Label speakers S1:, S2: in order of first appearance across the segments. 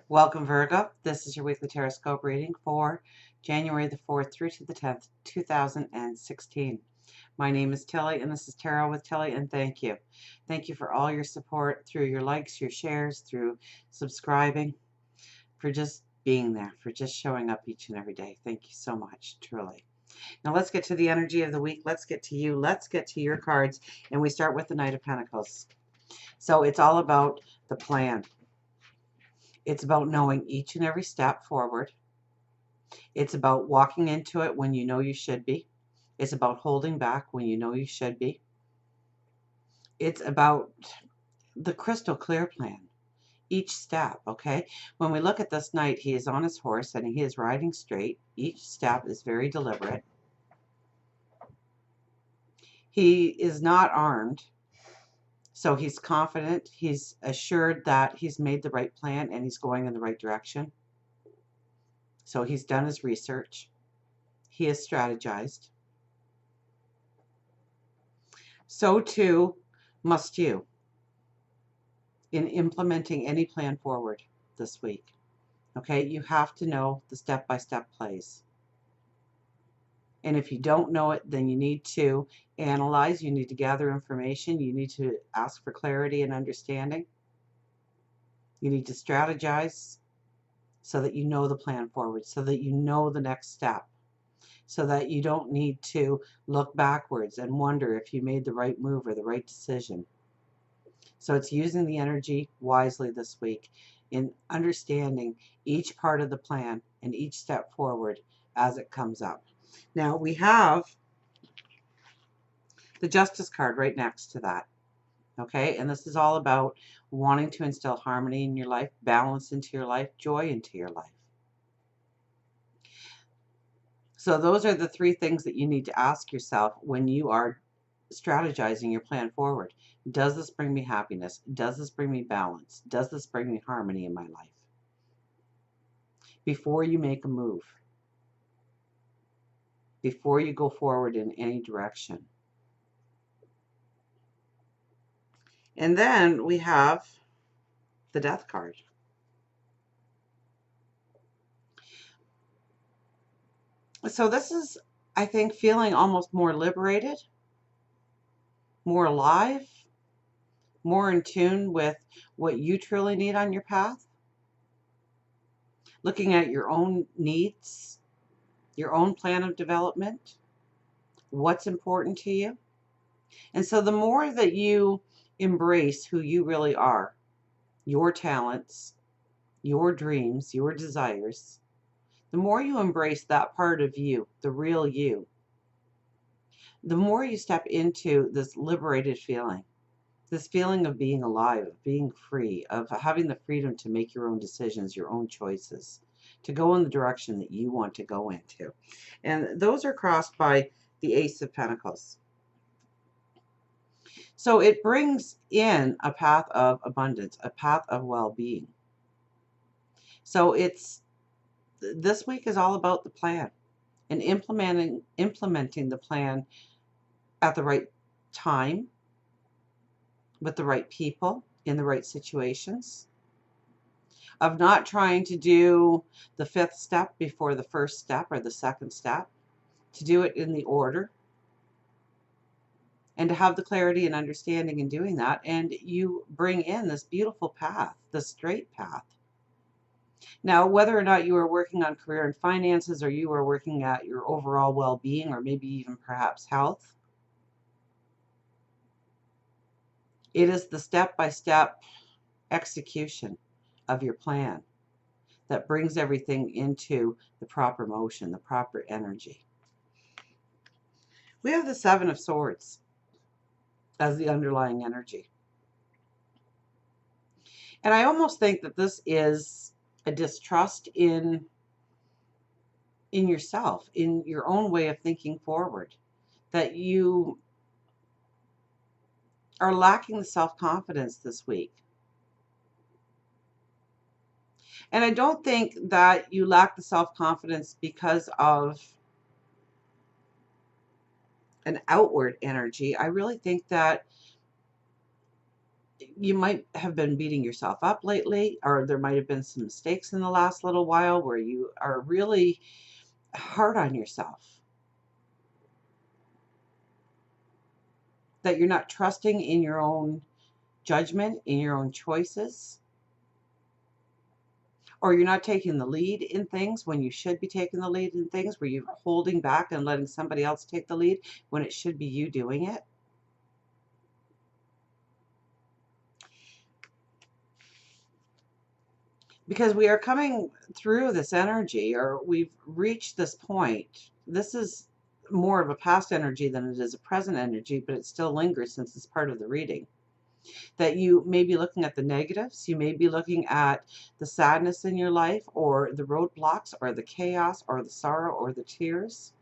S1: Welcome, Virgo. This is your weekly tarot scope reading for January the 4th through to the 10th, 2016. My name is Tilly, and this is Tarot with Tilly, and thank you. Thank you for all your support through your likes, your shares, through subscribing, for just being there, for just showing up each and every day. Thank you so much, truly. Now let's get to the energy of the week. Let's get to you. Let's get to your cards, and we start with the Knight of Pentacles. So it's all about the plan. It's about knowing each and every step forward. It's about walking into it when you know you should be. It's about holding back when you know you should be. It's about the crystal clear plan, each step, okay? When we look at this knight, he is on his horse and he is riding straight. Each step is very deliberate. He is not armed, so he's confident. He's assured that he's made the right plan and he's going in the right direction. So he's done his research. He has strategized. So too must you in implementing any plan forward this week. Okay, you have to know the step-by-step plays. And if you don't know it, then you need to analyze, you need to gather information, you need to ask for clarity and understanding. You need to strategize so that you know the plan forward, so that you know the next step, so that you don't need to look backwards and wonder if you made the right move or the right decision. So it's using the energy wisely this week in understanding each part of the plan and each step forward as it comes up. Now we have the Justice card right next to that. Okay, and this is all about wanting to instill harmony in your life, balance into your life, joy into your life. So those are the three things that you need to ask yourself when you are strategizing your plan forward. Does this bring me happiness? Does this bring me balance? Does this bring me harmony in my life? Before you make a move, before you go forward in any direction. And then we have the Death card. So this is, I think, feeling almost more liberated, more alive, more in tune with what you truly need on your path. Looking at your own needs, your own plan of development, what's important to you. And so the more that you embrace who you really are, your talents, your dreams, your desires, the more you embrace that part of you, the real you, the more you step into this liberated feeling, this feeling of being alive, of being free, of having the freedom to make your own decisions, your own choices, to go in the direction that you want to go into. And those are crossed by the Ace of Pentacles. So it brings in a path of abundance, a path of well-being. So this week is all about the plan and implementing the plan at the right time, with the right people, in the right situations, of not trying to do the fifth step before the first step or the second step, to do it in the order, and to have the clarity and understanding in doing that. And you bring in this beautiful path, the straight path. Now, whether or not you are working on career and finances, or you are working at your overall well-being, or maybe even perhaps health, it is the step-by-step execution of your plan that brings everything into the proper motion, the proper energy. We have the Seven of Swords as the underlying energy. And I almost think that this is a distrust in yourself, in your own way of thinking forward, that you are lacking the self-confidence this week. And I don't think that you lack the self-confidence because of an outward energy. I really think that you might have been beating yourself up lately, or there might have been some mistakes in the last little while where you are really hard on yourself, that you're not trusting in your own judgment, in your own choices, or you're not taking the lead in things when you should be taking the lead in things, where you're holding back and letting somebody else take the lead when it should be you doing it. Because we are coming through this energy, or we've reached this point. This is more of a past energy than it is a present energy, but it still lingers since it's part of the reading. That you may be looking at the negatives, you may be looking at the sadness in your life, or the roadblocks, or the chaos, or the sorrow, or the tears,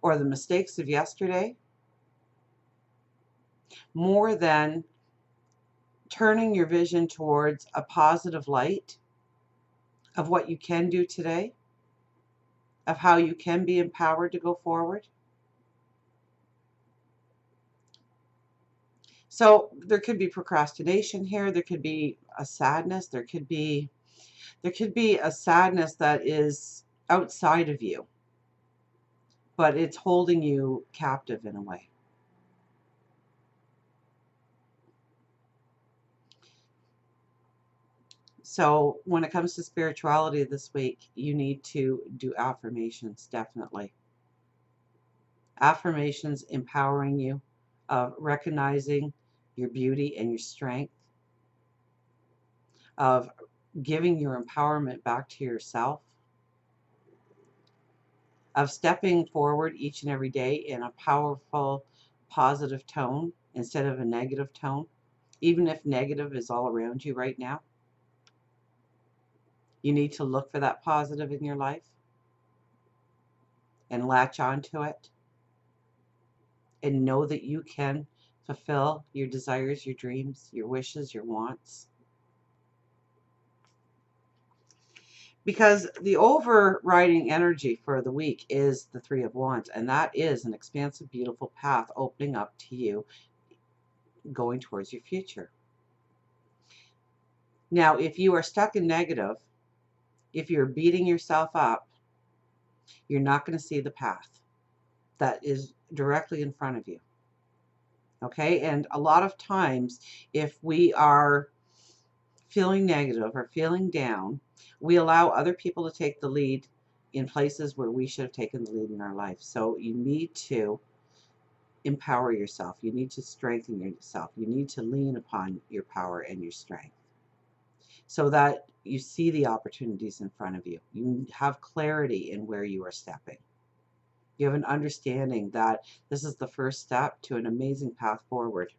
S1: or the mistakes of yesterday, more than turning your vision towards a positive light of what you can do today, of how you can be empowered to go forward. So there could be procrastination here, there could be a sadness, there could be a sadness that is outside of you, but it's holding you captive in a way. So when it comes to spirituality this week, you need to do affirmations, definitely. Affirmations empowering you, of recognizing your beauty and your strength, of giving your empowerment back to yourself, of stepping forward each and every day in a powerful, positive tone instead of a negative tone, even if negative is all around you right now. You need to look for that positive in your life and latch onto it and know that you can fulfill your desires, your dreams, your wishes, your wants. Because the overriding energy for the week is the Three of Wands, and that is an expansive, beautiful path opening up to you going towards your future. Now, if you are stuck in negative, if you're beating yourself up, you're not going to see the path that is directly in front of you. Okay? And a lot of times, if we are feeling negative or feeling down, we allow other people to take the lead in places where we should have taken the lead in our life. So you need to empower yourself. You need to strengthen yourself. You need to lean upon your power and your strength so that you see the opportunities in front of you. You have clarity in where you are stepping. You have an understanding that this is the first step to an amazing path forward.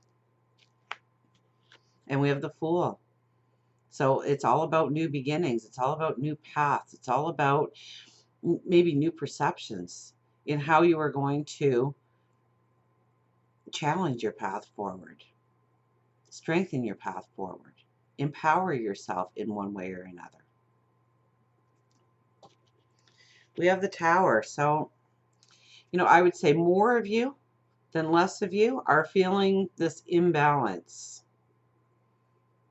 S1: And we have the Fool. So it's all about new beginnings. It's all about new paths. It's all about maybe new perceptions in how you are going to challenge your path forward, strengthen your path forward, empower yourself in one way or another. We have the Tower. So, I would say more of you than less of you are feeling this imbalance,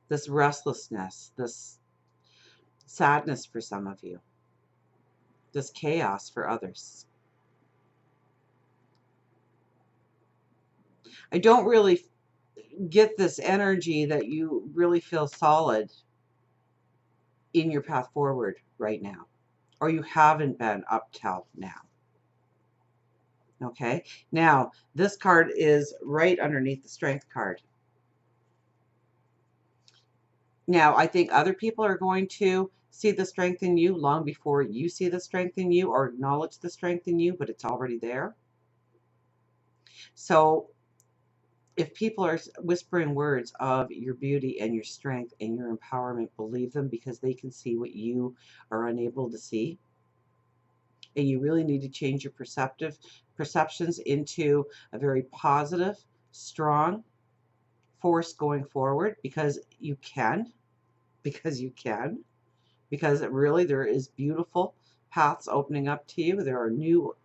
S1: this restlessness, this sadness for some of you, this chaos for others. I don't really get this energy that you really feel solid in your path forward right now, or you haven't been up till now. Okay, now this card is right underneath the Strength card. Now, I think other people are going to see the strength in you long before you see the strength in you or acknowledge the strength in you, but it's already there. So if people are whispering words of your beauty and your strength and your empowerment, believe them, because they can see what you are unable to see. And you really need to change your perceptions into a very positive, strong force going forward, because you can, because really there is beautiful paths opening up to you. There are new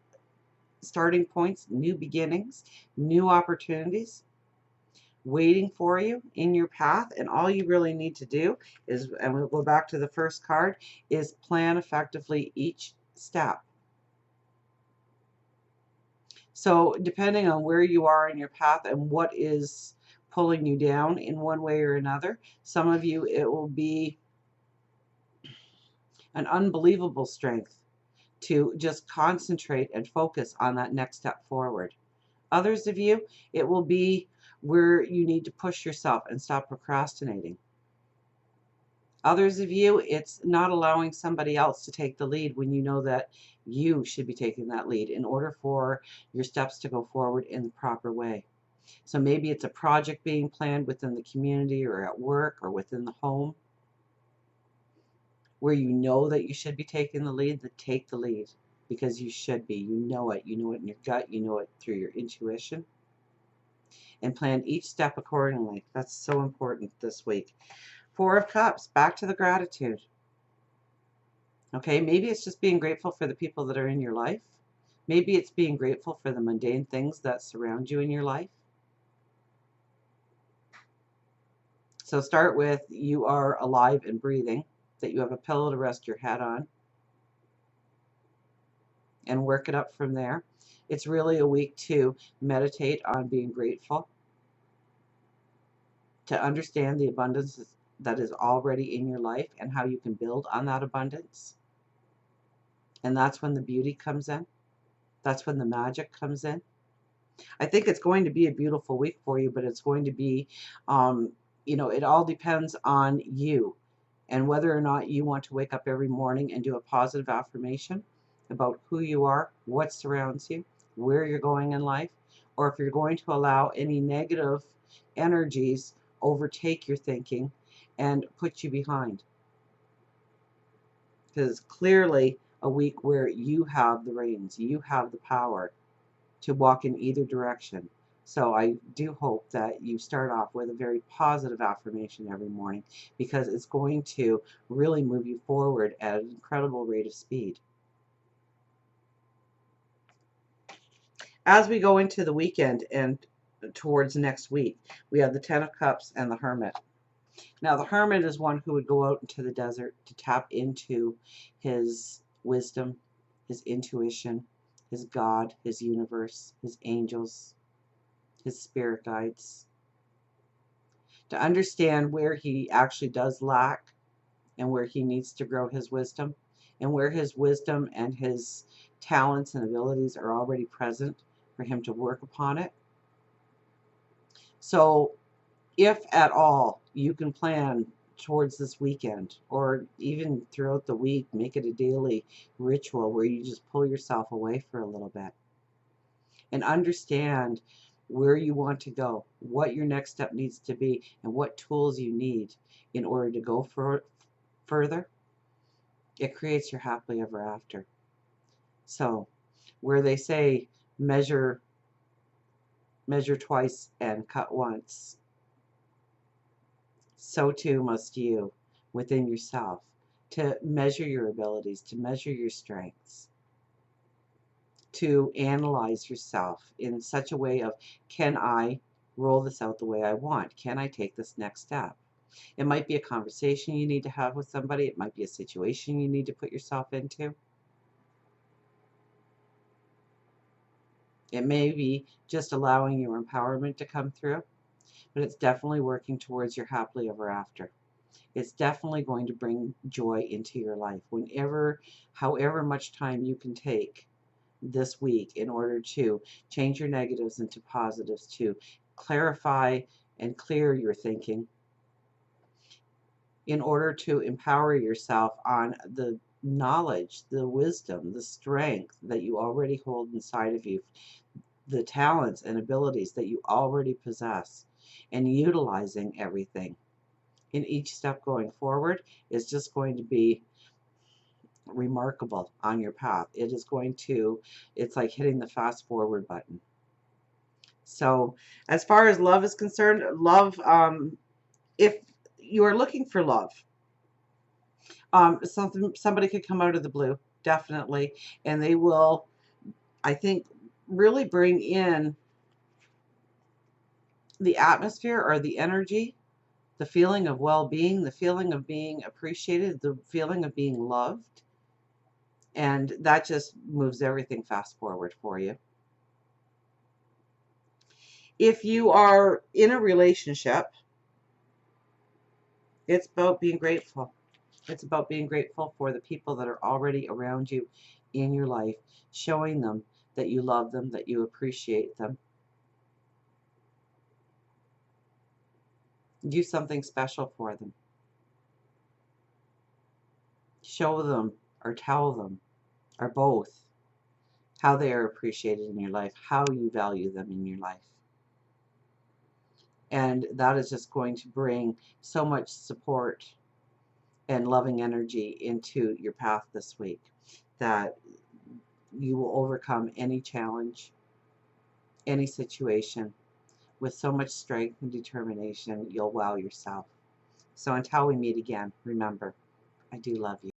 S1: starting points, new beginnings, new opportunities. waiting for you in your path, and all you really need to do is, and we'll go back to the first card, is plan effectively each step. So depending on where you are in your path and what is pulling you down in one way or another, some of you, it will be an unbelievable strength to just concentrate and focus on that next step forward. Others of you, it will be where you need to push yourself and stop procrastinating. Others of you, it's not allowing somebody else to take the lead when you know that you should be taking that lead in order for your steps to go forward in the proper way. So maybe it's a project being planned within the community or at work or within the home where you know that you should be taking the lead, then take the lead because you should be. You know it. You know it in your gut. You know it through your intuition. And plan each step accordingly. That's so important this week. Four of Cups, back to the gratitude. Okay, maybe it's just being grateful for the people that are in your life. Maybe it's being grateful for the mundane things that surround you in your life. So start with you are alive and breathing, that you have a pillow to rest your head on, and work it up from there. It's really a week to meditate on being grateful, to understand the abundance that is already in your life and how you can build on that abundance. And that's when the beauty comes in. That's when the magic comes in. I think it's going to be a beautiful week for you, but it's going to be, it all depends on you and whether or not you want to wake up every morning and do a positive affirmation about who you are, what surrounds you, where you're going in life, or if you're going to allow any negative energies overtake your thinking and put you behind. Because it's clearly a week where you have the reins, you have the power to walk in either direction. So I do hope that you start off with a very positive affirmation every morning because it's going to really move you forward at an incredible rate of speed. As we go into the weekend and towards next week, we have the Ten of Cups and the Hermit. Now, the Hermit is one who would go out into the desert to tap into his wisdom, his intuition, his God, his universe, his angels, his spirit guides, to understand where he actually does lack and where he needs to grow his wisdom, and where his wisdom and his talents and abilities are already present for him to work upon it. So if at all you can plan towards this weekend or even throughout the week, make it a daily ritual where you just pull yourself away for a little bit and understand where you want to go, what your next step needs to be, and what tools you need in order to go further, it creates your happily ever after. So where they say measure twice and cut once, so too must you within yourself to measure your abilities, to measure your strengths, to analyze yourself in such a way of, can I roll this out the way I want? Can I take this next step? It might be a conversation you need to have with somebody. It might be a situation you need to put yourself into. It may be just allowing your empowerment to come through, but it's definitely working towards your happily ever after. It's definitely going to bring joy into your life whenever, however much time you can take this week in order to change your negatives into positives, to clarify and clear your thinking, in order to empower yourself on the knowledge, the wisdom, the strength that you already hold inside of you, the talents and abilities that you already possess, and utilizing everything in each step going forward is just going to be remarkable on your path. It is going to, it's like hitting the fast forward button. So as far as love is concerned, love, if you are looking for love, somebody could come out of the blue, definitely, and they will, I think, really bring in the atmosphere or the energy, the feeling of well-being, the feeling of being appreciated, the feeling of being loved. And that just moves everything fast forward for you. If you are in a relationship, it's about being grateful. It's about being grateful for the people that are already around you in your life, showing them that you love them, that you appreciate them. Do something special for them. Show them or tell them or both how they are appreciated in your life, how you value them in your life. And that is just going to bring so much support and loving energy into your path this week that you will overcome any challenge, any situation with so much strength and determination, you'll wow yourself. So until we meet again, remember, I do love you.